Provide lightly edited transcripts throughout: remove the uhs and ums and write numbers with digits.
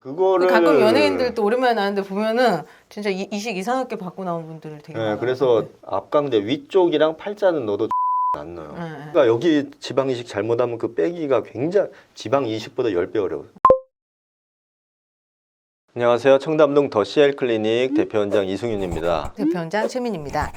그거를 가끔 연예인들도 오랜만에 나왔는데 보면은 진짜 이식 이상하게 받고 나온 분들 되게 네, 많아요. 그래서 앞광대 위쪽이랑 팔자는 넣어도 안 넣어요. 네. 그러니까 여기 지방 이식 잘못하면 그 빼기가 굉장히 지방 이식보다 10배 어려워요. 안녕하세요. 청담동 더 CL 클리닉 대표원장 이승윤입니다. 대표원장 최민입니다.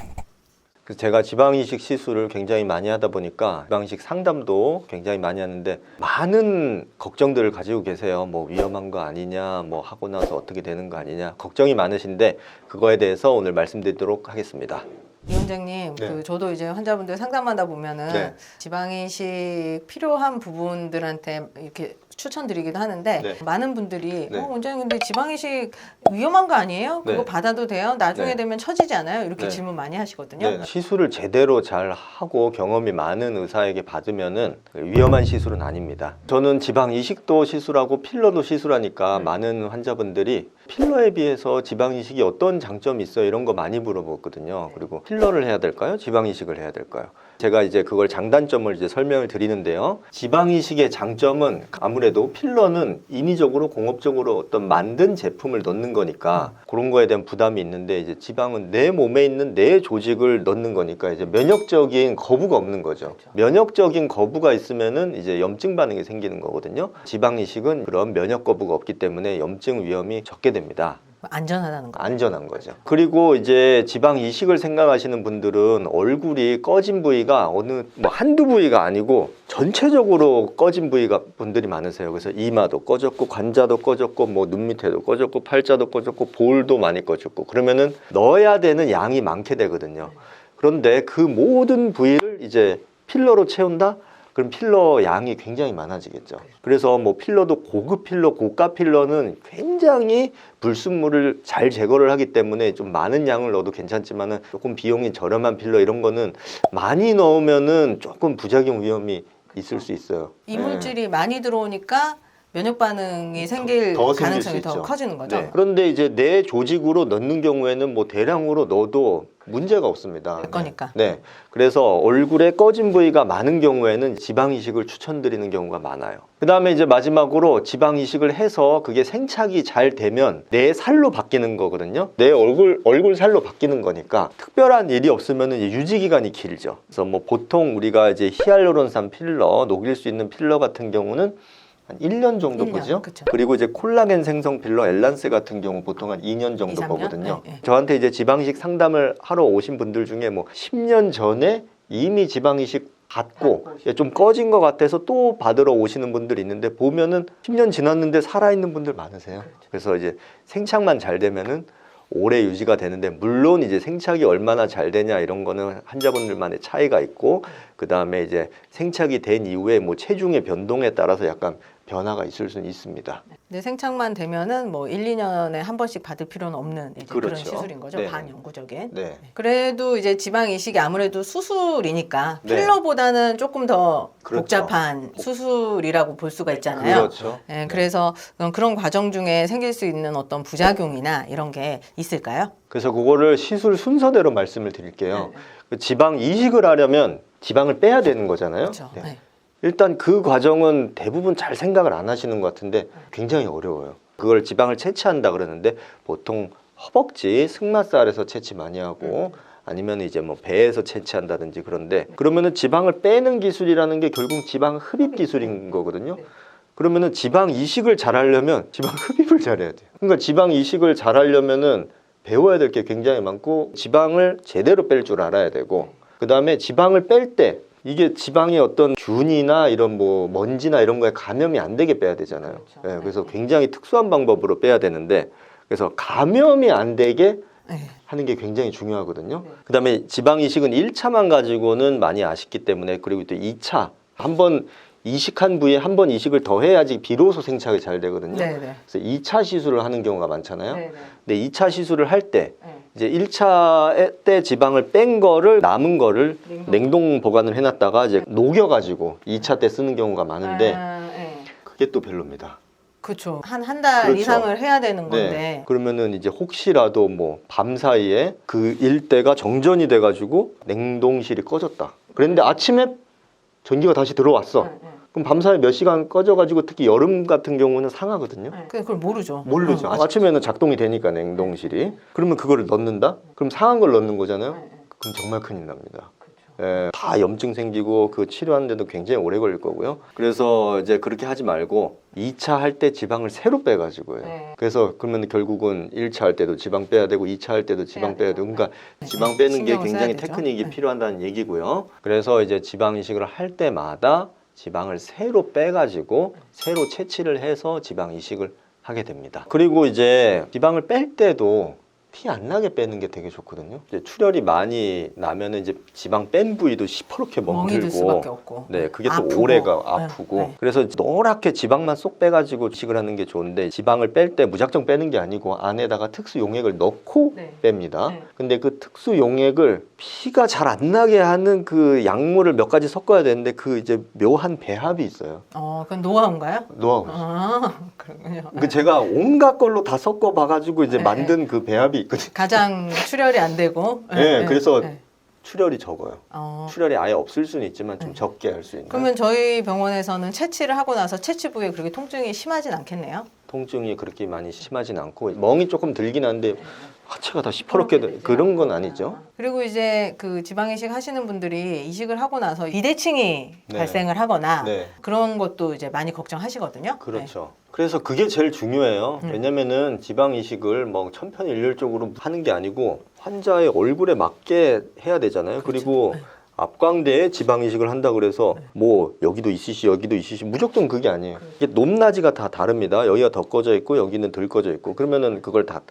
그래서 제가 지방 이식 시술을 굉장히 많이 하다 보니까 지방 이식 상담도 굉장히 많이 하는데 많은 걱정들을 가지고 계세요. 뭐 위험한 거 아니냐, 뭐 하고 나서 어떻게 되는 거 아니냐, 걱정이 많으신데 그거에 대해서 오늘 말씀드리도록 하겠습니다. 이 원장님, 네. 저도 이제 환자분들 상담하다 보면은 네. 지방이식 필요한 부분들한테 이렇게 추천드리기도 하는데 네. 많은 분들이 네. 원장님 근데 지방이식 위험한 거 아니에요? 그거 네. 받아도 돼요? 나중에 네. 되면 처지지 않아요? 이렇게 네. 질문 많이 하시거든요. 네, 시술을 제대로 잘 하고 경험이 많은 의사에게 받으면은 위험한 시술은 아닙니다. 저는 지방 이식도 시술하고 필러도 시술하니까 많은 환자분들이 필러에 비해서 지방 이식이 어떤 장점이 있어요? 이런 거 많이 물어보거든요. 그리고 필러를 해야 될까요? 지방 이식을 해야 될까요? 제가 이제 그걸 장단점을 이제 설명을 드리는데요. 지방 이식의 장점은 아무래도 필러는 인위적으로 공업적으로 어떤 만든 제품을 넣는 거니까 그런 거에 대한 부담이 있는데, 이제 지방은 내 몸에 있는 내 조직을 넣는 거니까 이제 면역적인 거부가 없는 거죠. 면역적인 거부가 있으면은 이제 염증 반응이 생기는 거거든요. 지방 이식은 그런 면역 거부가 없기 때문에 염증 위험이 적게 됩니다. 안전하다는 거. 안전한 거죠. 그리고 이제 지방 이식을 생각하시는 분들은 얼굴이 꺼진 부위가 어느 뭐 한두 부위가 아니고 전체적으로 꺼진 부위가 분들이 많으세요. 그래서 이마도 꺼졌고 관자도 꺼졌고 뭐 눈 밑에도 꺼졌고 팔자도 꺼졌고 볼도 많이 꺼졌고, 그러면은 넣어야 되는 양이 많게 되거든요. 그런데 그 모든 부위를 이제 필러로 채운다? 그럼 필러 양이 굉장히 많아지겠죠. 그래서 뭐 필러도 고급 필러, 고가 필러는 굉장히 불순물을 잘 제거를 하기 때문에 좀 많은 양을 넣어도 괜찮지만은 조금 비용이 저렴한 필러 이런 거는 많이 넣으면은 조금 부작용 위험이 있을 수 있어요. 이물질이 많이 들어오니까 면역 반응이 생길 더 생길 가능성이 수 더 있죠. 커지는 거죠. 네. 그런데 이제 내 조직으로 넣는 경우에는 뭐 대량으로 넣어도 문제가 없습니다. 내 거니까. 네. 그래서 얼굴에 꺼진 부위가 많은 경우에는 지방 이식을 추천드리는 경우가 많아요. 그 다음에 이제 마지막으로 지방 이식을 해서 그게 생착이 잘 되면 내 살로 바뀌는 거거든요. 내 얼굴 살로 바뀌는 거니까 특별한 일이 없으면 유지 기간이 길죠. 그래서 뭐 보통 우리가 이제 히알루론산 필러, 녹일 수 있는 필러 같은 경우는 한 1년 정도 1년, 보죠. 그쵸. 그리고 이제 콜라겐 생성 필러 엘란스 같은 경우 보통 한 2년 정도 2, 3년? 보거든요. 네, 네. 저한테 이제 지방이식 상담을 하러 오신 분들 중에 뭐 10년 전에 이미 지방이식 받고 좀 꺼진 것 같아서 또 받으러 오시는 분들이 있는데, 보면은 10년 지났는데 살아있는 분들 많으세요. 그래서 이제 생착만 잘 되면은 오래 유지가 되는데, 물론 이제 생착이 얼마나 잘 되냐 이런 거는 환자분들만의 차이가 있고, 그 다음에 이제 생착이 된 이후에 뭐 체중의 변동에 따라서 약간 변화가 있을 수는 있습니다. 근데 생착만 되면은 뭐 1, 2년에 한 번씩 받을 필요는 없는 이제 그런 그렇죠. 시술인 거죠. 네. 반영구적인. 네. 그래도 이제 지방 이식이 아무래도 수술이니까 네. 필러보다는 조금 더 그렇죠. 복잡한 수술이라고 볼 수가 있잖아요. 그렇죠. 네, 그래서 그런 과정 중에 생길 수 있는 어떤 부작용이나 이런 게 있을까요? 그래서 그거를 시술 순서대로 말씀을 드릴게요. 네. 그 지방 이식을 하려면 지방을 빼야 되는 거잖아요. 그렇죠. 네. 네. 일단 그 과정은 대부분 잘 생각을 안 하시는 것 같은데 굉장히 어려워요. 그걸 지방을 채취한다 그러는데 보통 허벅지, 승마살에서 채취 많이 하고 아니면 이제 뭐 배에서 채취한다든지, 그런데 그러면은 지방을 빼는 기술이라는 게 결국 지방 흡입 기술인 거거든요. 그러면은 지방 이식을 잘 하려면 지방 흡입을 잘해야 돼요. 그러니까 지방 이식을 잘 하려면은 배워야 될 게 굉장히 많고, 지방을 제대로 뺄 줄 알아야 되고, 그 다음에 지방을 뺄 때 이게 지방의 어떤 균이나 이런 뭐 먼지나 이런 거에 감염이 안 되게 빼야 되잖아요. 그렇죠. 네, 그래서 굉장히 특수한 방법으로 빼야 되는데, 그래서 감염이 안 되게 네. 하는 게 굉장히 중요하거든요. 그 다음에 지방 이식은 1차만 가지고는 많이 아쉽기 때문에, 그리고 또 2차 한번 이식한 부위에 한 번 이식을 더 해야지 비로소 생착이 잘 되거든요. 네네. 그래서 2차 시술을 하는 경우가 많잖아요. 네네. 근데 2차 시술을 할 때 네. 이제 1차 때 지방을 뺀 거를 남은 거를 냉동 보관을 해놨다가 이제 녹여가지고 2차 때 쓰는 경우가 많은데 네. 그게 또 별로입니다. 그렇죠. 한 달 그렇죠. 이상을 해야 되는 건데. 네. 그러면은 이제 혹시라도 뭐 밤 사이에 그 일대가 정전이 돼가지고 냉동실이 꺼졌다. 그랬는데 아침에 전기가 다시 들어왔어. 그럼 밤사이 몇 시간 꺼져가지고 특히 여름 같은 경우는 상하거든요. 그걸 모르죠. 모르죠. 아침에는 작동이 되니까 냉동실이. 그러면 그거를 넣는다? 그럼 상한 걸 넣는 거잖아요. 그럼 정말 큰일 납니다. 예, 다 염증 생기고 그 치료하는데도 굉장히 오래 걸릴 거고요. 그래서 이제 그렇게 하지 말고 2차 할 때 지방을 새로 빼가지고 해요. 그래서 그러면 결국은 1차 할 때도 지방 빼야 되고 2차 할 때도 지방 빼야 되고 그러니까 지방 빼는 게 신경을 굉장히 써야 되죠. 테크닉이 필요한다는 얘기고요. 그래서 이제 지방 이식을 할 때마다 지방을 새로 빼가지고 새로 채취를 해서 지방 이식을 하게 됩니다. 그리고 이제 지방을 뺄 때도 티 안 나게 빼는 게 되게 좋거든요. 이제 출혈이 많이 나면은 이제 지방 뺀 부위도 시퍼렇게 멍이 들 수밖에 멍들고, 없고. 네, 그게 또 아프고. 오래가 아프고. 네. 그래서 노랗게 지방만 쏙 빼가지고 이식을 하는 게 좋은데 지방을 뺄 때 무작정 빼는 게 아니고 안에다가 특수 용액을 넣고 네. 뺍니다. 네. 근데 그 특수 용액을 피가 잘 안 나게 하는 그 약물을 몇 가지 섞어야 되는데 그 이제 묘한 배합이 있어요. 그건 노하우인가요? 노하우. 그렇군요. 그 제가 온갖 걸로 다 섞어 봐가지고 이제 네. 만든 그 배합이 있거든요. 가장 출혈이 안 되고. 네, 그래서 출혈이 적어요. 어. 출혈이 아예 없을 수는 있지만 좀 적게 할 수 있는. 그러면 저희 병원에서는 채취를 하고 나서 채취 부위에 그렇게 통증이 심하진 않겠네요? 통증이 그렇게 많이 심하진 않고 멍이 조금 들긴 한데 하체가 다 시퍼렇게 그런 건 아니죠. 그리고 이제 그 지방 이식 하시는 분들이 이식을 하고 나서 비대칭이 네. 발생을 하거나 네. 그런 것도 이제 많이 걱정하시거든요. 그렇죠. 그래서 그게 제일 중요해요. 왜냐면은 지방 이식을 뭐 천편일률적으로 하는 게 아니고 환자의 얼굴에 맞게 해야 되잖아요. 그리고 앞광대에 지방 이식을 한다 그래서 뭐 여기도 있으시 여기도 있으시 무조건 그게 아니에요. 이게 높낮이가 다 다릅니다. 여기가 더 꺼져 있고 여기는 덜 꺼져 있고 그러면은 그걸 다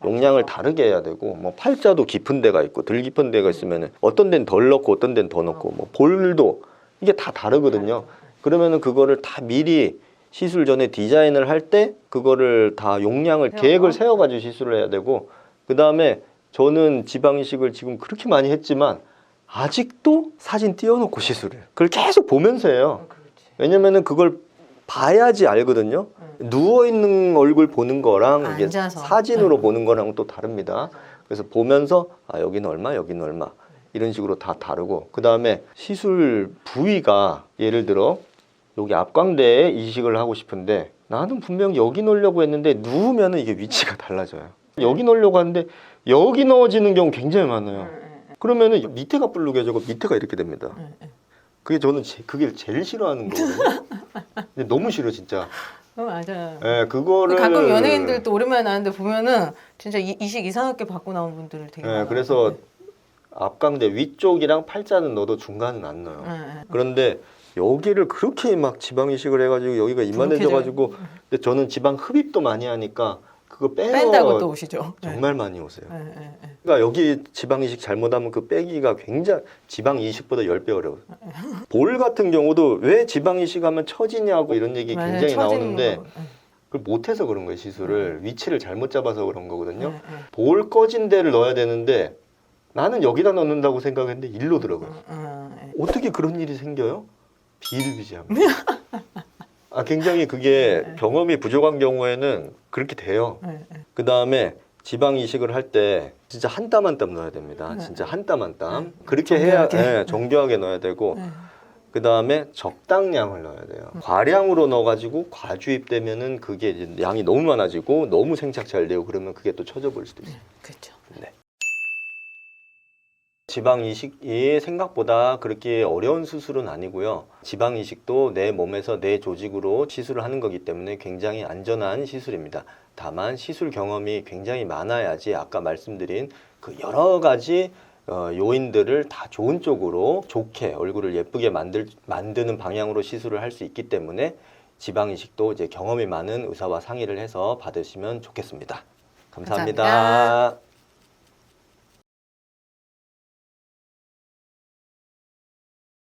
용량을 다르게 해야 되고 뭐 팔자도 깊은 데가 있고 덜 깊은 데가 있으면은 어떤 데는 덜 넣고 어떤 데는 더 넣고 뭐 볼도 이게 다 다르거든요. 그러면은 그거를 다 미리 시술 전에 디자인을 할 때 그거를 다 용량을 계획을 세워가지고 시술을 해야 되고 그 다음에 저는 지방 이식을 지금 그렇게 많이 했지만 아직도 사진 띄워놓고 시술을 그걸 계속 보면서 해요. 왜냐면은 그걸 봐야지 알거든요. 누워있는 얼굴 보는 거랑 이게 앉아서. 사진으로 보는 거랑 또 다릅니다. 그래서 보면서 아 여기는 얼마 여기는 얼마 이런 식으로 다 다르고 그 다음에 시술 부위가 예를 들어 여기 앞광대에 이식을 하고 싶은데 나는 분명 여기 넣으려고 했는데 누우면은 이게 위치가 달라져요. 여기 넣으려고 하는데 여기 넣어지는 경우 굉장히 많아요. 그러면은 밑에가 불룩해지고 밑에가 이렇게 됩니다. 그게 저는 그게 제일 싫어하는 거거든요. 근데 너무 싫어 진짜. 맞아요. 예, 그거를 가끔 연예인들도 오랜만에 나는데 보면은 진짜 이식 이상하게 받고 나온 분들 되게 예, 많아요. 그래서 앞광대 위쪽이랑 팔자는 넣어도 중간은 안 넣어요. 그런데 여기를 그렇게 막 지방 이식을 해가지고 여기가 이만해져가지고 근데 저는 지방 흡입도 많이 하니까 그거 뺀다고 또 오시죠. 정말 많이 오세요. 그러니까 여기 지방 이식 잘못하면 그 빼기가 굉장히 지방 이식보다 10배 어려워요. 볼 같은 경우도 왜 지방 이식하면 처지냐고 이런 얘기 굉장히 나오는데 그걸 못해서 그런 거예요. 시술을 위치를 잘못 잡아서 그런 거거든요. 볼 꺼진 데를 넣어야 되는데 나는 여기다 넣는다고 생각했는데 일로 들어가요. 어떻게 그런 일이 생겨요? 비일비재합니다. 굉장히 그게 경험이 부족한 경우에는 그렇게 돼요. 그 다음에 지방 이식을 할 때 진짜 한 땀 한 땀 넣어야 됩니다. 진짜 한 땀 한 땀. 그렇게 정교하게. 해야 정교하게 넣어야 되고 그 다음에 적당량을 넣어야 돼요. 과량으로 넣어가지고 과주입되면은 그게 이제 양이 너무 많아지고 너무 생착 잘 되고 그러면 그게 또 처져버릴 수도 있어요. 그렇죠. 네. 지방 이식이 생각보다 그렇게 어려운 수술은 아니고요. 지방 이식도 내 몸에서 내 조직으로 시술을 하는 거기 때문에 굉장히 안전한 시술입니다. 다만 시술 경험이 굉장히 많아야지 아까 말씀드린 그 여러 가지 요인들을 다 좋은 쪽으로 좋게 얼굴을 예쁘게 만드는 방향으로 시술을 할 수 있기 때문에 지방 이식도 이제 경험이 많은 의사와 상의를 해서 받으시면 좋겠습니다. 감사합니다.